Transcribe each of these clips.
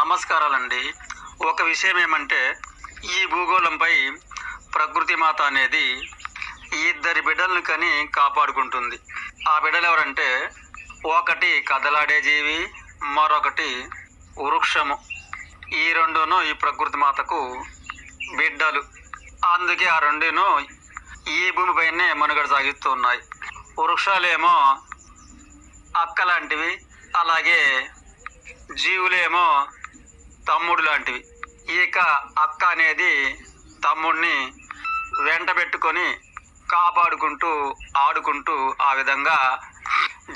నమస్కారాలండి. ఒక విషయం ఏమంటే, ఈ భూగోళంపై ప్రకృతి మాత అనేది ఇద్దరి బిడ్డలను కని కాపాడుకుంటుంది. ఆ బిడ్డలు ఎవరంటే, ఒకటి కదలాడే జీవి, మరొకటి వృక్షము. ఈ రెండును ఈ ప్రకృతి మాతకు బిడ్డలు. అందుకే ఆ రెండును ఈ భూమిపైనే మనుగడ సాగిస్తూ ఉన్నాయి. వృక్షాలేమో అక్క లాంటివి, అలాగే జీవులేమో తమ్ముడు లాంటివి. ఇక అక్క అనేది తమ్ముడిని వెంట పెట్టుకొని కాపాడుకుంటూ ఆడుకుంటూ ఆ విధంగా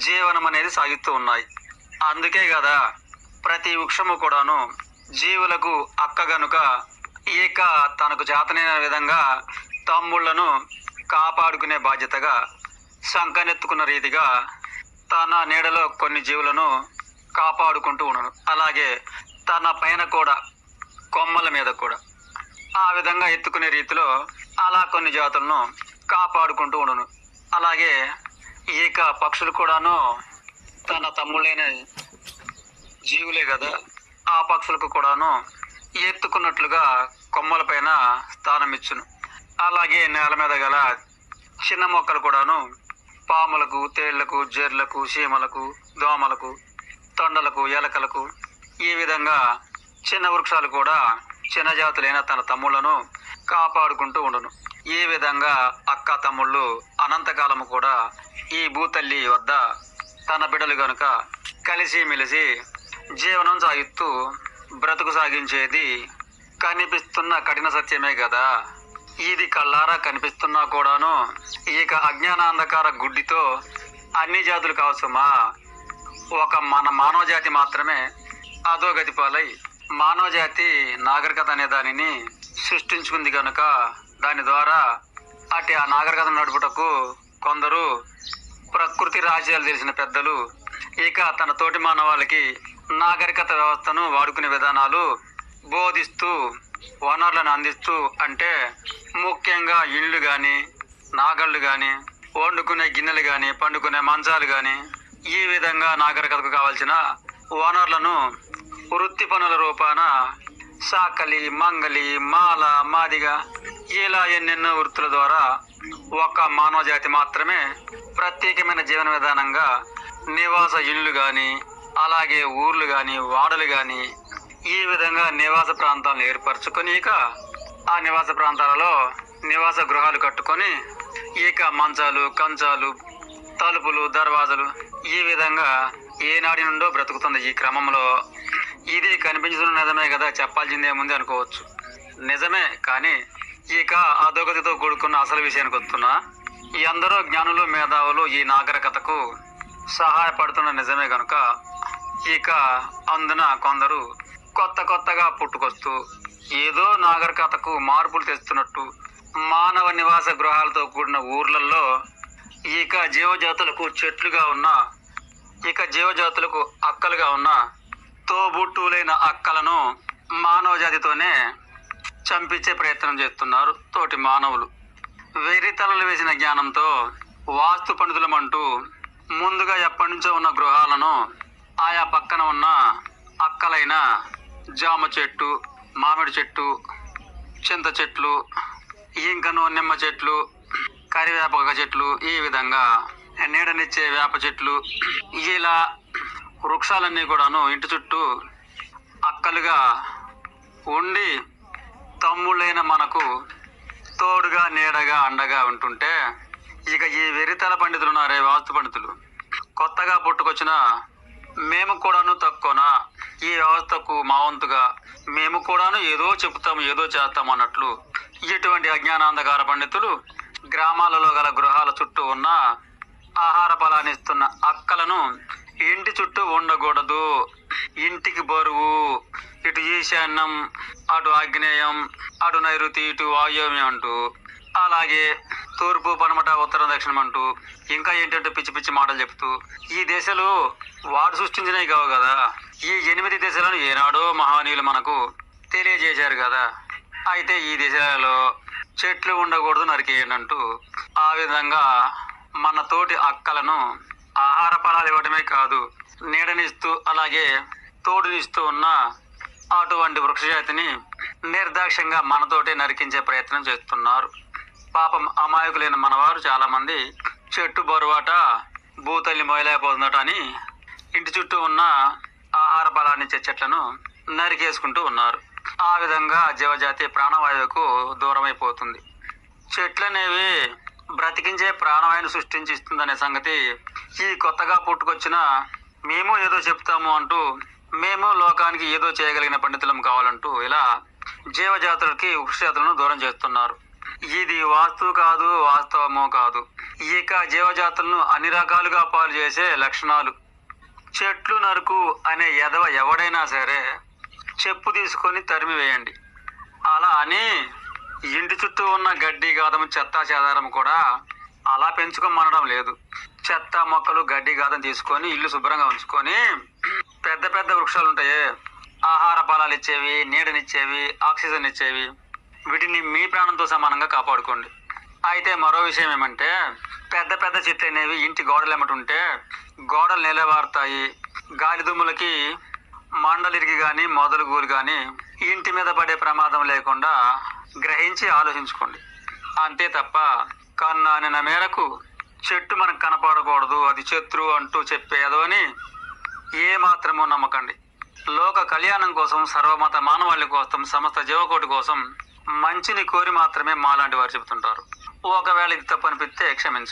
జీవనం అనేది సాగిస్తూ ఉన్నాయి. అందుకే కదా ప్రతి వృక్షము కూడాను జీవులకు అక్క గనుక ఇక తనకు చేతనైన విధంగా తమ్ముళ్లను కాపాడుకునే బాధ్యతగా సంకనెత్తుకున్న రీతిగా తన నీడలో కొన్ని జీవులను కాపాడుకుంటూ ఉండను. అలాగే తన పైన కూడా కొమ్మల మీద కూడా ఆ విధంగా ఎత్తుకునే రీతిలో అలా కొన్ని జాతులను కాపాడుకుంటూ ఉండను. అలాగే ఇక పక్షులు కూడాను తన తమ్ముళ్ళైన జీవులే కదా, ఆ పక్షులకు కూడాను ఎత్తుకున్నట్లుగా కొమ్మల పైన స్థానం ఇచ్చును. అలాగే నేల మీద గల చిన్న మొక్కలు కూడాను పాములకు, తేళ్లకు, జెర్లకు, చీమలకు, దోమలకు, తొండలకు, ఎలకలకు ఈ విధంగా చిన్న వృక్షాలు కూడా చిన్న జాతులైన తన తమ్ముళ్లను కాపాడుకుంటూ ఉండును. ఈ విధంగా అక్క తమ్ముళ్ళు అనంతకాలము కూడా ఈ భూతల్లి వద్ద తన బిడ్డలు గనుక కలిసి మెలిసి జీవనం సాగిస్తూ బ్రతుకు సాగించేది కనిపిస్తున్న కఠిన సత్యమే కదా. ఇది కళ్ళారా కనిపిస్తున్నా కూడాను ఇక అజ్ఞానాంధకార గుడ్డితో అన్ని జాతులు కావచ్చుమా, ఒక మన మానవ జాతి మాత్రమే అధోగతి పాలై మానవ జాతి నాగరికత అనే దానిని సృష్టించుకుంది కనుక దాని ద్వారా అటు ఆ నాగరికత నడుపుటకు కొందరు ప్రకృతి రాజ్యాలు తెలిసిన పెద్దలు ఇక తన తోటి మానవాళికి నాగరికత వ్యవస్థను వాడుకునే విధానాలు బోధిస్తూ వనరులను అందిస్తూ, అంటే ముఖ్యంగా ఇళ్ళు కానీ, నాగళ్ళు కానీ, వండుకునే గిన్నెలు కానీ, పండుకునే మంచాలు కానీ ఈ విధంగా నాగరికతకు కావాల్సిన వనరులను వృత్తి పనుల రూపాన సాకలి, మంగలి, మాల, మాదిగ ఇలా ఎన్నెన్నో వృత్తుల ద్వారా ఒక మానవ జాతి మాత్రమే ప్రత్యేకమైన జీవన విధానంగా నివాస ఇళ్ళు కానీ, అలాగే ఊర్లు కానీ, వాడలు కానీ ఈ విధంగా నివాస ప్రాంతాలను ఏర్పరచుకొని ఇక ఆ నివాస ప్రాంతాలలో నివాస గృహాలు కట్టుకొని ఇక మంచాలు, కంచాలు, తలుపులు, దర్వాజలు ఈ విధంగా ఏనాటి నుండో బ్రతుకుతుంది. ఈ క్రమంలో ఇది కనిపించుతున్న నిజమే కదా, చెప్పాల్సిందేముంది అనుకోవచ్చు. నిజమే, కానీ ఇక అధోగతితో కూడుకున్న అసలు విషయానికి వస్తున్నా, ఈ అందరూ జ్ఞానులు, మేధావులు ఈ నాగరికతకు సహాయపడుతున్న నిజమే కనుక ఇక అందున కొందరు కొత్తగా పుట్టుకొస్తూ ఏదో నాగరికతకు మార్పులు తెస్తున్నట్టు మానవ నివాస గృహాలతో కూడిన ఊర్లలో ఇక జీవజాతులకు చెట్లుగా ఉన్న, ఇక జీవజాతులకు అక్కలుగా ఉన్న తోబుట్టులైన అక్కలను మానవ జాతితోనే చంపించే ప్రయత్నం చేస్తున్నారు తోటి మానవులు. వెర్రితలలు వేసిన జ్ఞానంతో వాస్తు పండితులమంటూ ముందుగా ఎప్పటి నుంచో ఉన్న గృహాలను ఆయా పక్కన ఉన్న అక్కలైన జామ చెట్టు, మామిడి చెట్టు, చింత చెట్లు, ఇంకను నిమ్మ చెట్లు, కరివేపక చెట్లు ఈ విధంగా నీడనిచ్చే వేప చెట్లు ఇలా వృక్షాలన్నీ కూడాను ఇంటి చుట్టూ అక్కలుగా ఉండి తమ్ముళ్ళైన మనకు తోడుగా, నీడగా, అండగా ఉంటుంటే ఇక ఈ వెరితల పండితులు ఉన్నారే, వాస్తు పండితులు, కొత్తగా పుట్టుకొచ్చిన మేము కూడాను తక్కువనా, ఈ వ్యవస్థకు మా వంతుగా మేము కూడాను ఏదో చెబుతాము, ఏదో చేస్తాం అన్నట్లు ఇటువంటి అజ్ఞానాంధకార పండితులు గ్రామాలలో గల గృహాల చుట్టూ ఉన్న ఆహార ఫలాన్ని ఇస్తున్న అక్కలను ఇంటి చుట్టూ ఉండకూడదు, ఇంటికి బరువు, ఇటు ఈశాన్యం, అటు ఆగ్నేయం, అటు నైరుతి, ఇటు వాయువ్యం అంటూ, అలాగే తూర్పు, పడమట, ఉత్తరం, దక్షిణం అంటూ ఇంకా ఏంటంటే పిచ్చి పిచ్చి మాటలు చెప్తూ ఈ దేశాలు వాడు సృష్టించినవి కావు కదా. ఈ 8 దేశాలను ఏనాడో మహనీయులు మనకు తెలియజేశారు కదా. అయితే ఈ దేశాలలో చెట్లు ఉండకూడదు, నరికేయండి అంటూ ఆ విధంగా మన తోటి అక్కలను ఆహార ఫలాలు ఇవ్వడమే కాదు, నీడనిస్తూ అలాగే తోడునిస్తూ ఉన్న అటువంటి వృక్షజాతిని నిర్దాక్ష్యంగా మనతోటే నరికించే ప్రయత్నం చేస్తున్నారు. పాపం అమాయకులైన మనవారు చాలా మంది చెట్టు బరువాట భూతల్లి మొయలేకపోతుందట అని ఇంటి చుట్టూ ఉన్న ఆహార బలాన్నిచ్చే చెట్లను నరికేసుకుంటూ ఉన్నారు. ఆ విధంగా జీవజాతి ప్రాణవాయువుకు దూరమైపోతుంది. చెట్లనేవి బ్రతికించే ప్రాణవాయువును సృష్టించి ఇస్తుందనే సంగతి ఈ కొత్తగా పుట్టుకొచ్చిన మేము ఏదో చెప్తాము అంటూ, మేము లోకానికి ఏదో చేయగలిగిన పండితులం కావాలంటూ ఇలా జీవజాతులకి వృక్షజాతులను దూరం చేస్తున్నారు. ఇది వాస్తు కాదు, వాస్తవమో కాదు. ఇక జీవజాతులను అన్ని రకాలుగా పాలు చేసే లక్షణాలు. చెట్లు నరుకు అనే ఎదవ ఎవడైనా సరే చెప్పు తీసుకొని తరిమి వేయండి. అలా అని ఇంటి చుట్టూ ఉన్న గడ్డి గాదం చెత్తా చెదారం కూడా అలా పెంచుకోమనడం లేదు. చెత్త మొక్కలు గడ్డి గాదం తీసుకొని ఇల్లు శుభ్రంగా ఉంచుకొని పెద్ద పెద్ద వృక్షాలు ఉంటాయే, ఆహార ఫలాలు ఇచ్చేవి, నీడనిచ్చేవి, ఆక్సిజన్ ఇచ్చేవి, వీటిని మీ ప్రాణంతో సమానంగా కాపాడుకోండి. అయితే మరో విషయం ఏమంటే, పెద్ద పెద్ద చెట్లు అనేవి ఇంటి గోడలు ఎమ్మటుంటే గోడలు నిలవారుతాయి. గాలి దుమ్ములకి మండలిరికి కానీ మొదలు గూలు కానీ ఇంటి మీద పడే ప్రమాదం లేకుండా గ్రహించి ఆలోచించుకోండి. అంతే తప్ప కన్నానిన మేరకు చెట్టు మనకు కనపడకూడదు, అది శత్రువు అంటూ చెప్పేదని ఏ మాత్రమూ నమ్మకండి. లోక కళ్యాణం కోసం, సర్వమత మానవాళి కోసం, సమస్త జీవకోటి కోసం మంచిని కోరి మాత్రమే మాలాంటి వారు చెబుతుంటారు. ఒకవేళ ఇది తప్పు అనిపిస్తే క్షమించండి.